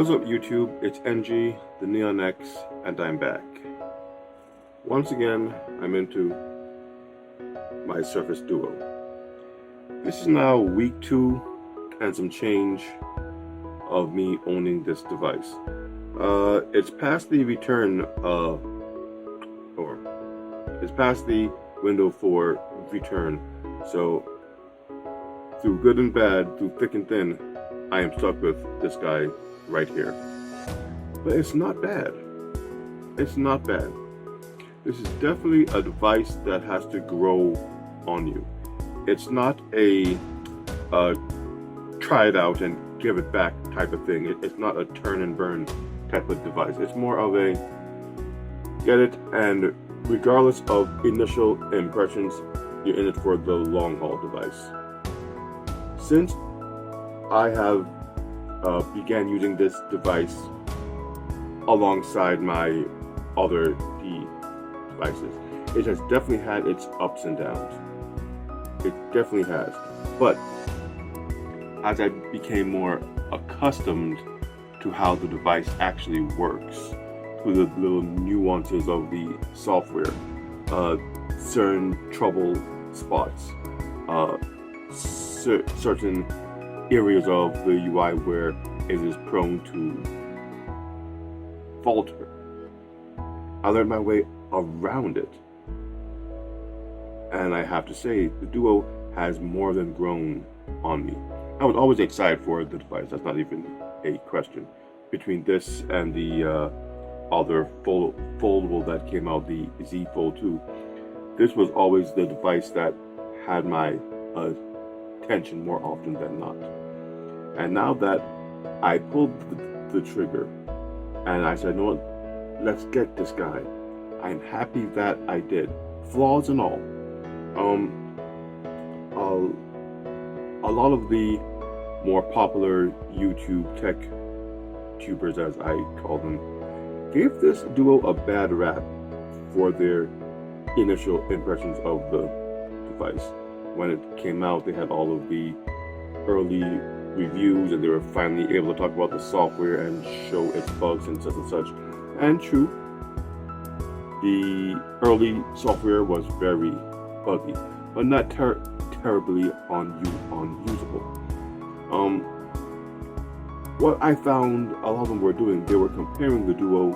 What's up YouTube, it's NG, the Neon X, and I'm back. Once again, I'm into my Surface Duo. This is now week 2 and some change of me owning this device. It's past the return, it's past the window for return, so through good and bad, through thick and thin, I am stuck with this guy right here. But it's not bad. It's not bad. This is definitely a device that has to grow on you. It's not a try it out and give it back type of thing. It's not a turn and burn type of device. It's more of a get it, and regardless of initial impressions, you're in it for the long haul device. Since I have began using this device alongside my other devices, it has definitely had its ups and downs. It definitely has. But as I became more accustomed to how the device actually works, to the little nuances of the software, certain trouble spots, certain areas of the UI where it is prone to falter, I learned my way around it. And I have to say, the Duo has more than grown on me. I was always excited for the device, that's not even a question. Between this and the other foldable that came out, the Z Fold 2, this was always the device that had my attention more often than not. And now that I pulled the trigger and I said, you know what, let's get this guy, I'm happy that I did, flaws and all. A lot of the more popular YouTube tech tubers, as I call them, gave this Duo a bad rap for their initial impressions of the device. When it came out, they had all of the early reviews and they were finally able to talk about the software and show its bugs and such. And true, the early software was very buggy, but not terribly unusable. What I found a lot of them were doing, they were comparing the Duo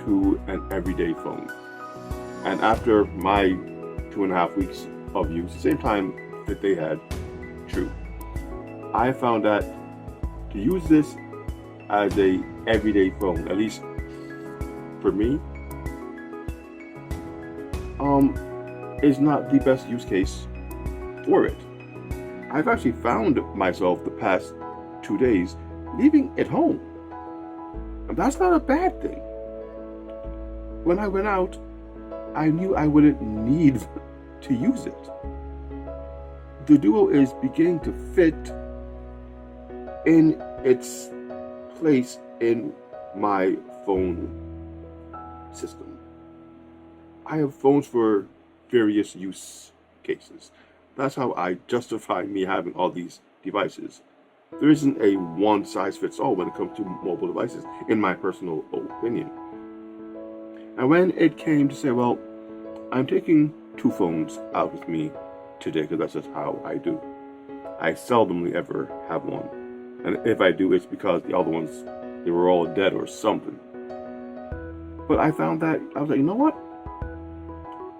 to an everyday phone. And after my 2.5 weeks of use, the same time that they had, true, I found that to use this as a everyday phone, at least for me, is not the best use case for it. I've actually found myself the past 2 days leaving it home. And that's not a bad thing. When I went out, I knew I wouldn't need to use it. The Duo is beginning to fit in its place in my phone system. I have phones for various use cases. That's how I justify me having all these devices. There isn't a one-size-fits-all when it comes to mobile devices, in my personal opinion. And when it came to say, well, I'm taking 2 phones out with me today, because that's just how I do. I seldomly ever have one. And if I do, it's because the other ones, they were all dead or something. But I found that, I was like, you know what?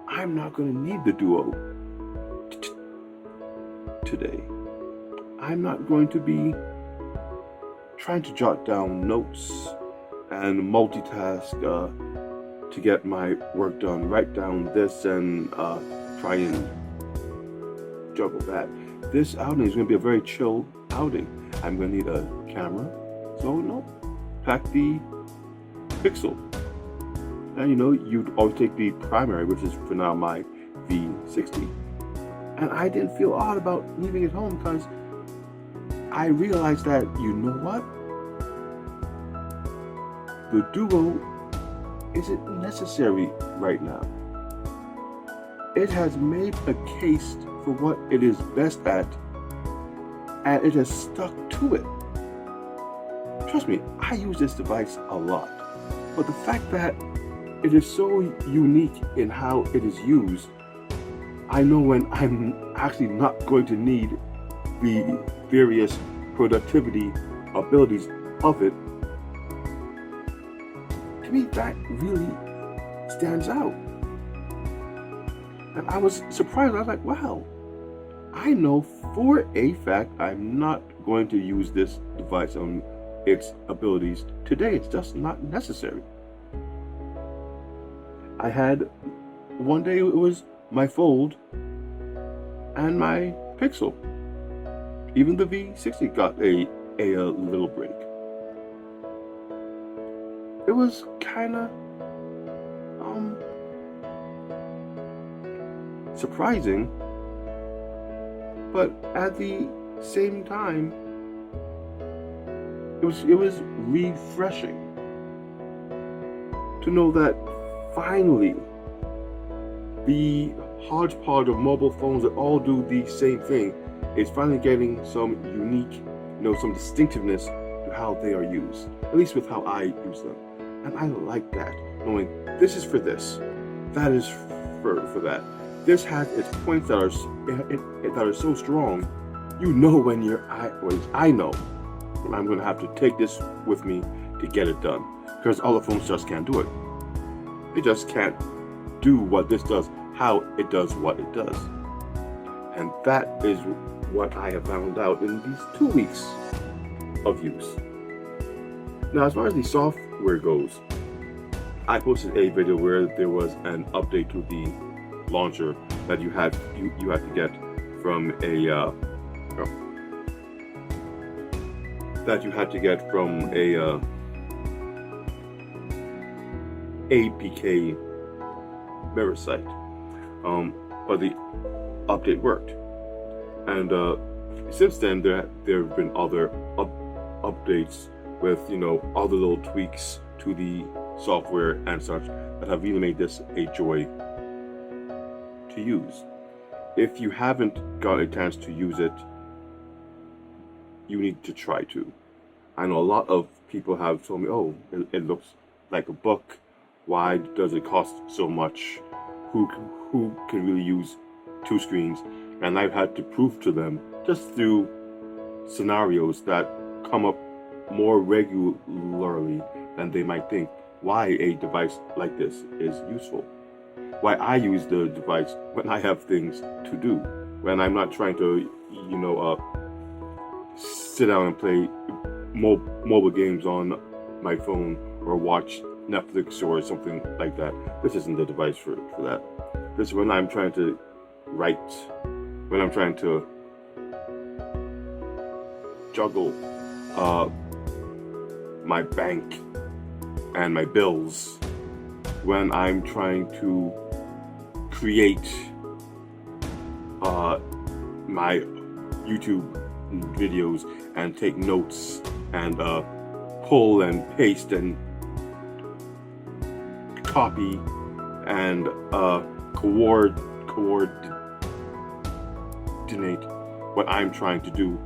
I'm not going to need the Duo today. I'm not going to be trying to jot down notes and multitask to get my work done, write down this and try and juggle that. This outing is going to be a very chill outing. I'm going to need a camera, so no, pack the Pixel. And you know, you'd always take the primary, which is for now my V60. And I didn't feel odd about leaving it home because I realized that, you know what? The Duo isn't necessary right now. It has made a case for what it is best at, and it has stuck to it. trust me, I use this device a lot. But the fact that it is so unique in how it is used, I know when I'm actually not going to need the various productivity abilities of it. To me, that really stands out. And I was surprised. I was like, wow, I know for a fact I'm not going to use this device on its abilities today. It's just not necessary. I had one day, it was my Fold and my Pixel. Even the V60 got a little break. It was kind of surprising, but at the same time, it was refreshing to know that finally the hodgepodge of mobile phones that all do the same thing is finally getting some unique, some distinctiveness to how they are used, at least with how I use them. And I like that, knowing this is for this, that is for that. This has its points that are so strong. When I know I'm going to have to take this with me to get it done, because all the phones just can't do it. They just can't do what this does, how it does what it does. And that is what I have found out in these 2 weeks of use. Now, as far as the software goes, I posted a video where there was an update to the launcher that you had to get from a APK mirror site. But the update worked, and since then there have been other updates with other little tweaks to the software and such that have really made this a joy to use. If you haven't got a chance to use it, you need to try to. I know a lot of people have told me, oh, it looks like a book. Why does it cost so much? Who can really use 2 screens? And I've had to prove to them, just through scenarios that come up more regularly than they might think, why a device like this is useful. Why I use the device when I have things to do, when I'm not trying to, sit down and play mobile games on my phone or watch Netflix or something like that. This isn't the device for that. This is when I'm trying to write, when I'm trying to juggle my bank and my bills, when I'm trying to create my YouTube videos and take notes and pull and paste and copy and coordinate what I'm trying to do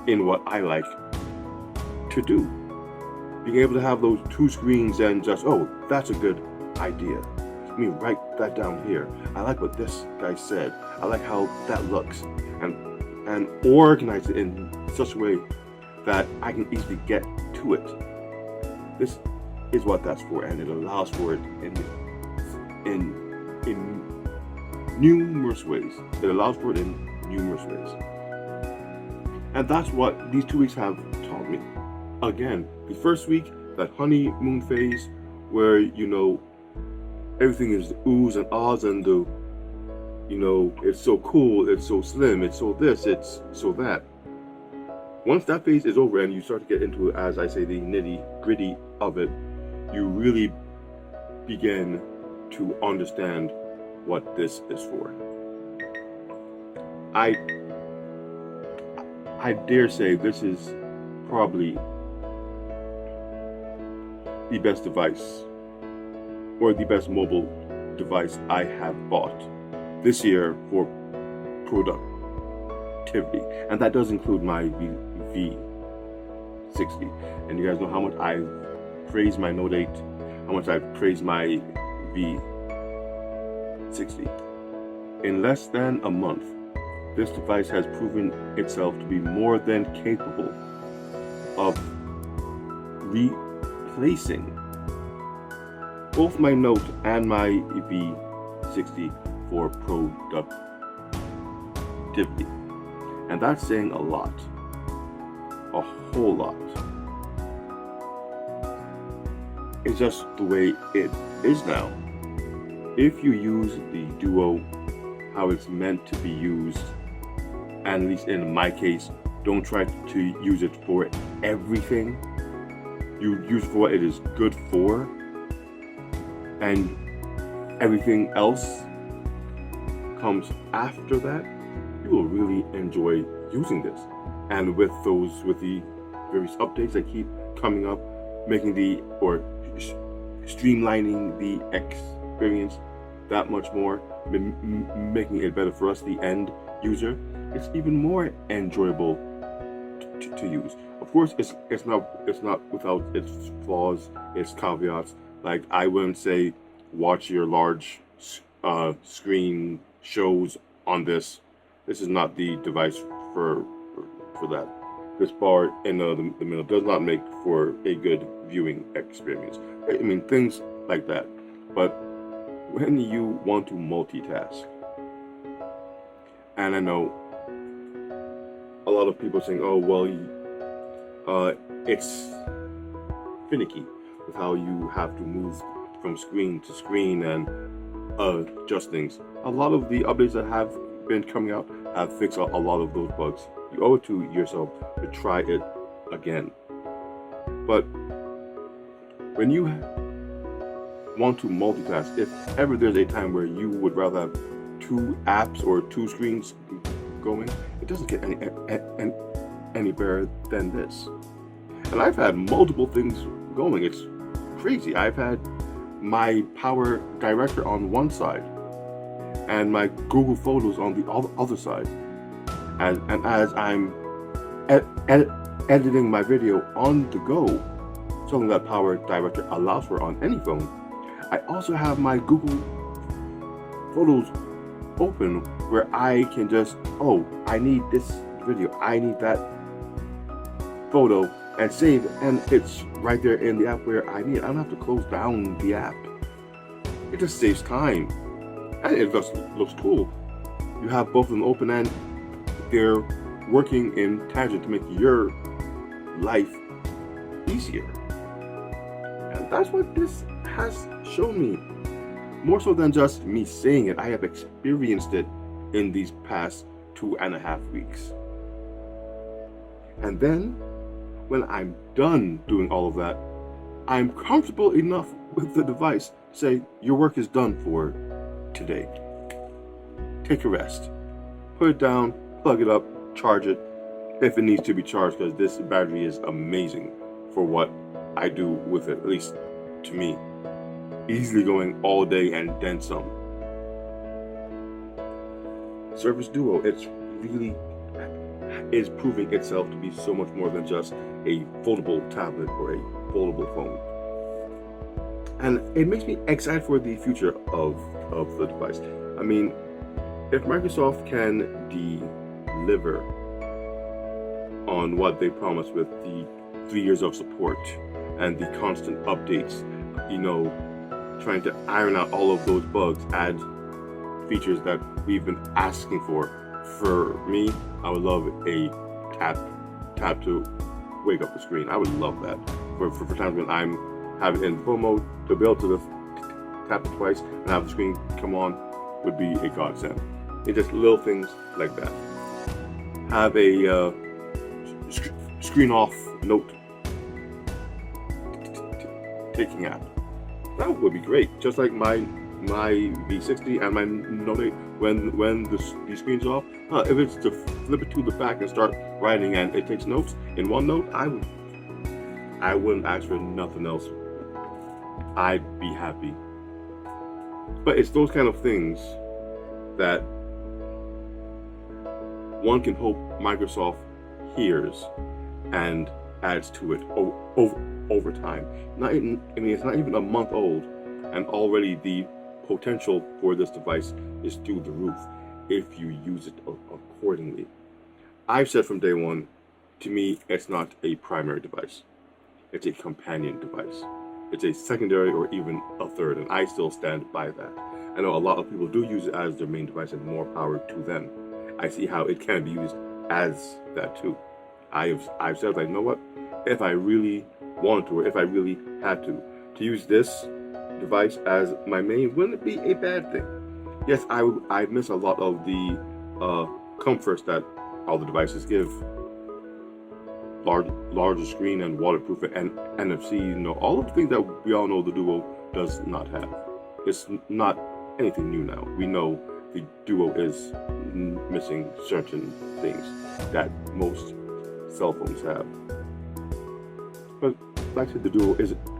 in what I like to do. Being able to have those 2 screens and just, oh, that's a good idea. Let me write that down here. I like what this guy said. I like how that looks. And organize it in such a way that I can easily get to it. This is what that's for, and it allows for it in numerous ways. It allows for it in numerous ways. And that's what these 2 weeks have taught me. Again, the first week, that honeymoon phase where, everything is oohs and ahs and the, it's so cool, it's so slim, it's so this, it's so that. Once that phase is over and you start to get into, as I say, the nitty-gritty of it, you really begin to understand what this is for. I dare say this is probably the best device, or the best mobile device I have bought this year for productivity, and that does include my V60, and you guys know how much I praise my Note 8, how much I praise my V60. In less than a month, this device has proven itself to be more than capable of replacing both my Note and my V60 for productivity. And that's saying a lot. A whole lot. It's just the way it is now. If you use the Duo how it's meant to be used, and at least in my case, don't try to use it for everything. You use it for what it is good for, and everything else comes after that. You will really enjoy using this. And with the various updates that keep coming up, streamlining the experience that much more, making it better for us, the end user, it's even more enjoyable to use. Of course, it's not without its flaws, its caveats. Like, I wouldn't say watch your large screen shows on this. This is not the device for that. This bar in the middle does not make for a good viewing experience. I mean, things like that. But when you want to multitask, and I know a lot of people saying, oh, well, it's finicky with how you have to move from screen to screen and adjust things. A lot of the updates that have been coming out have fixed a lot of those bugs. You owe it to yourself to try it again. But when you want to multitask, if ever there's a time where you would rather have two apps or two screens going, it doesn't get any better than this. And I've had multiple things going. It's crazy. I've had my Power Director on one side and my Google Photos on the other side. And as I'm editing my video on the go, something that Power Director allows for on any phone, I also have my Google Photos open where I can just, oh, I need this video, I need that photo, and save it, and it's right there in the app where I need it. I don't have to close down the app. It just saves time, and it just looks cool. You have both of them open, and they're working in tangent to make your life easier. And that's what this has shown me. More so than just me saying it, I have experienced it in these past 2.5 weeks. And then, when I'm done doing all of that, I'm comfortable enough with the device to say, your work is done for today. Take a rest. Put it down, plug it up, charge it if it needs to be charged, because this battery is amazing for what I do with it, at least to me. Easily going all day and then some. Surface Duo, it's really is proving itself to be so much more than just a foldable tablet or a foldable phone. And it makes me excited for the future of the device. I mean, if Microsoft can deliver on what they promised with the 3 years of support and the constant updates, you know, trying to iron out all of those bugs, add features that we've been asking for. For me, I would love a tap to wake up the screen. I would love that. For times when I'm having it in full mode, to be able to tap it twice and have the screen come on would be a godsend. It's just little things like that. Have a screen off note taking app. That would be great. Just like my V60 and my Note 8, when the screen's off, if it's to flip it to the back and start writing and it takes notes in OneNote, I wouldn't ask for nothing else. I'd be happy. But it's those kind of things that one can hope Microsoft hears and adds to it over time. It's not even a month old, and already the potential for this device is through the roof if you use it accordingly. I've said from day one, to me, it's not a primary device. It's a companion device. It's a secondary or even a third, and I still stand by that. I know a lot of people do use it as their main device, and more power to them. I see how it can be used as that too. I've said, like, you know what? If I really wanted to, or if I really had to use this device as my main, wouldn't it be a bad thing? Yes, I miss a lot of the comforts that all the devices give. Larger screen and waterproof and NFC, all of the things that we all know the Duo does not have. It's not anything new now. We know the Duo is missing certain things that most cell phones have. But like I said, the Duo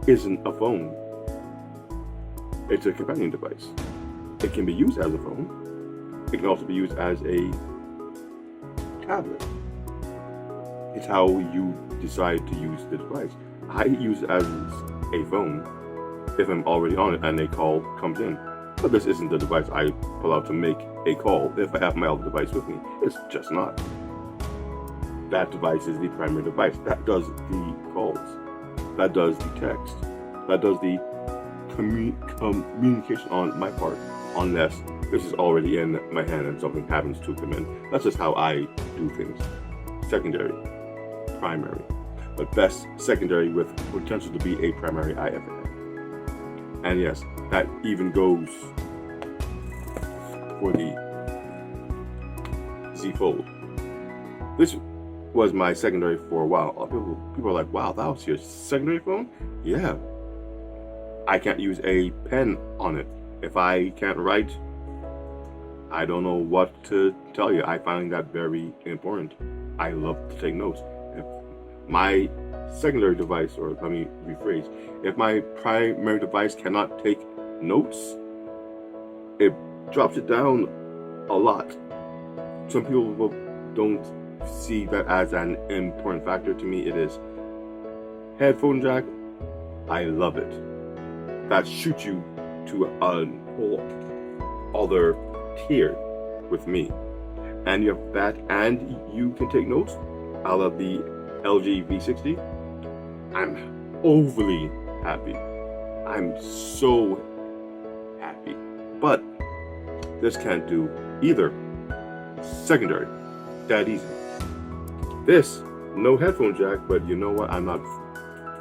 isn't a phone. It's a companion device. It can be used as a phone. It can also be used as a tablet. It's how you decide to use the device. I use it as a phone if I'm already on it and a call comes in. But this isn't the device I pull out to make a call if I have my other device with me. It's just not. That device is the primary device. That does the calls. That does the text. That does the communication on my part, unless this is already in my hand and something happens to come in. That's just how I do things. Secondary, primary, but best secondary with potential to be a primary I ever had. And yes, that even goes for the Z Fold. This was my secondary for a while. People are like, wow, that was your secondary phone? Yeah. I can't use a pen on it. If I can't write, I don't know what to tell you. I find that very important. I love to take notes. If my secondary device, or let me rephrase, if my primary device cannot take notes, it drops it down a lot. Some people don't see that as an important factor. To me, it is. Headphone jack, I love it. That shoots you to a whole other tier with me. And you have that, and you can take notes. I love the LG V60. I'm overly happy. I'm so happy. But this can't do either. Secondary, that easy. This, no headphone jack, but you know what? I'm not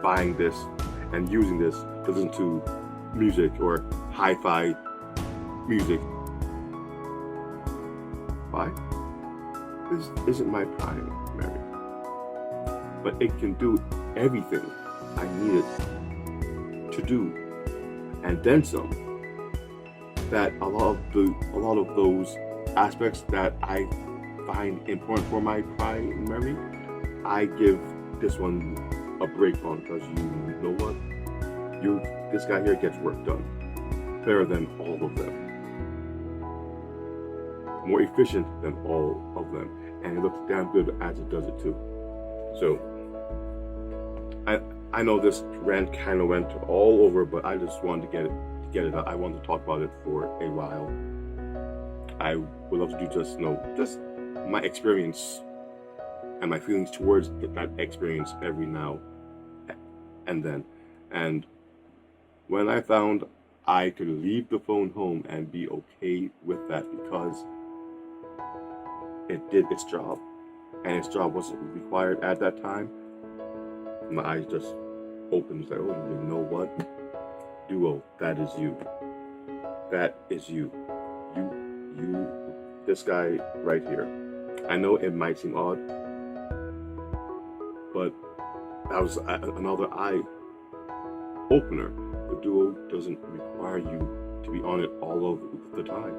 buying this and using this to listen to music or hi-fi music. Why? This isn't my primary, but it can do everything I need it to do, and then some. That a lot of those aspects that I find important for my primary, I give this one a break on, because you know what? This guy here gets work done better than all of them, more efficient than all of them, and it looks damn good as it does it too. So I know this rant kind of went all over, but I just wanted to get it out. I wanted to talk about it for a while. I would love to do just my experience and my feelings towards that experience every now and then. And when I found I could leave the phone home and be okay with that, because it did its job, and its job wasn't required at that time, my eyes just opened. Like, oh, you know what? Duo, that is you. That is you. You, this guy right here. I know it might seem odd, but that was another eye opener. The Duo doesn't require you to be on it all of the time.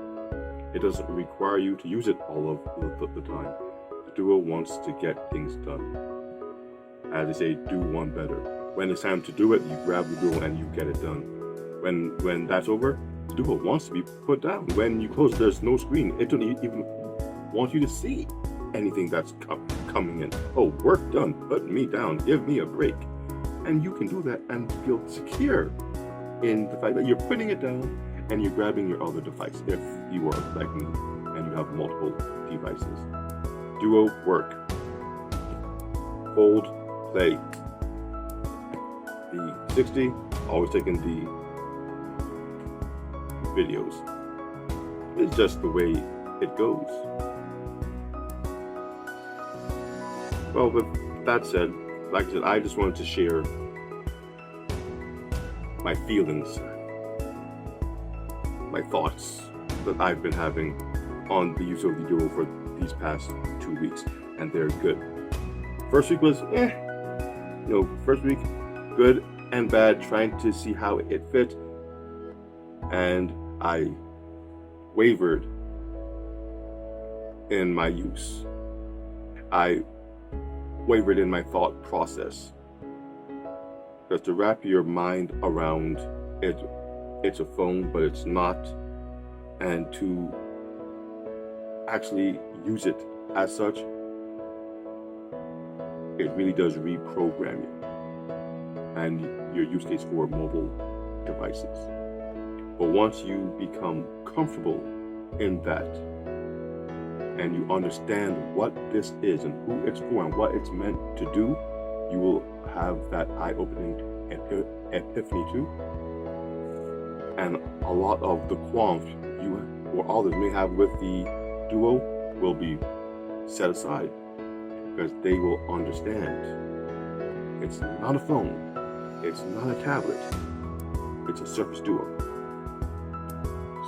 It doesn't require you to use it all of the time. The Duo wants to get things done. As they say, do one better. When it's time to do it, you grab the Duo and you get it done. When that's over, the Duo wants to be put down. When you close, there's no screen. It doesn't even want you to see anything that's coming in. Oh, work done, put me down, give me a break. And you can do that and feel secure in the fact that you're putting it down and you're grabbing your other device if you are like me and you have multiple devices. Duo work. Fold, play. The 60, always taking the videos. It's just the way it goes. Well, with that said, like I said, I just wanted to share my feelings, my thoughts that I've been having on the use of the Duo for these past 2 weeks, and they're good. First week was first week good and bad, trying to see how it fit, and I wavered in my use. I wavered in my thought process, because to wrap your mind around it, it's a phone but it's not, and to actually use it as such, it really does reprogram you and your use case for mobile devices. But once you become comfortable in that and you understand what this is and who it's for and what it's meant to do, you will have that eye-opening epiphany too. And a lot of the qualms you or others may have with the Duo will be set aside, because they will understand it's not a phone, it's not a tablet, it's a Surface Duo.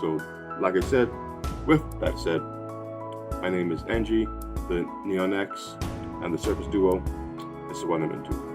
So, like I said, with that said, my name is Angie, the Neon X, and the Surface Duo. This is what I'm into.